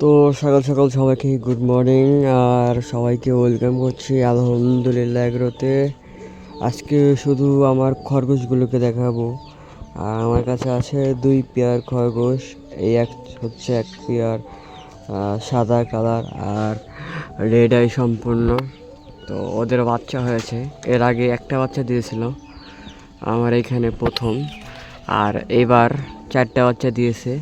তো সকাল সকাল সবাইকে গুড মর্নিং আর সবাইকে ওয়েলকাম করছি আলহামদুলিল্লাহ এগ্রোতে। আজকে শুধু আমার খরগোশগুলোকে দেখাবো। আর আমার কাছে আছে 2 পেয়ার খরগোশ। এই হচ্ছে 1 পেয়ার সাদা কালার আর রেড আই সম্পূর্ণ। তো ওদের বাচ্চা হয়েছে, এর আগে একটা বাচ্চা দিয়েছিল আমার এইখানে প্রথম, আর এবার 4টা বাচ্চা দিয়েছে।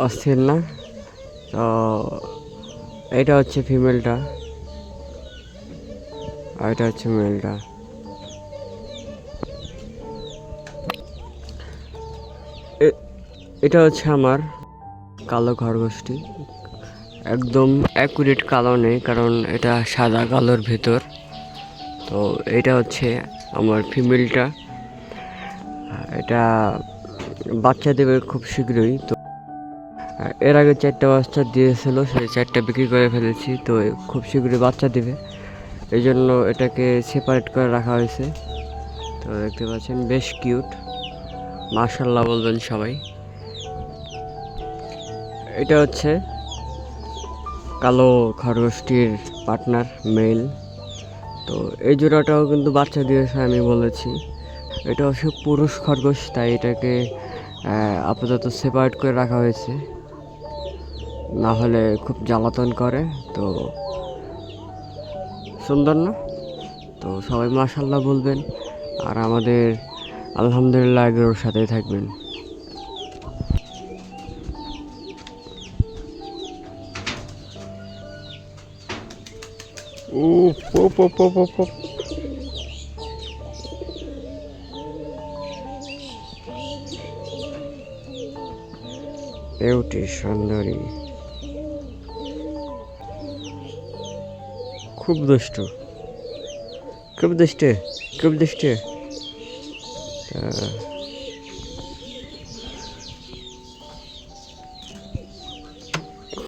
অস্থির না? তো এটা হচ্ছে ফিমেলটা আর এটা হচ্ছে মেলটা। এটা হচ্ছে আমার কালো খরগোশটি, একদম অ্যাকুরেট কালো নেই কারণ এটা সাদা কালোর ভেতর। তো এটা হচ্ছে আমার ফিমেলটা, এটা বাচ্চা দেবে খুব শীঘ্রই। তো এর আগে 4টা বাচ্চা দিয়েছিল, সেই 4টা বিক্রি করে ফেলেছি। তো খুব শীঘ্রই বাচ্চা দিবে, এই জন্য এটাকে সেপারেট করে রাখা হয়েছে। তো দেখতে পাচ্ছেন বেশ কিউট, মাশাআল্লাহ বলবেন সবাই। এটা হচ্ছে কালো খরগোশটির পার্টনার মেল। তো এই জোড়াটাও কিন্তু বাচ্চা দিয়েছে, আমি বলেছি। এটা অবশ্য পুরুষ খরগোশ, তাই এটাকে আপাতত সেপারেট করে রাখা হয়েছে, না হলে খুব জ্বালাতন করে। তো সুন্দর না? তো সবাই মাশাআল্লাহ বলবেন আর আমাদের আলহামদুলিল্লাহ এগুলোর সাথেই থাকবেন। বিউটি সুন্দরী, খুব দুষ্ট, খুব দুষ্টে, খুব দুষ্টে।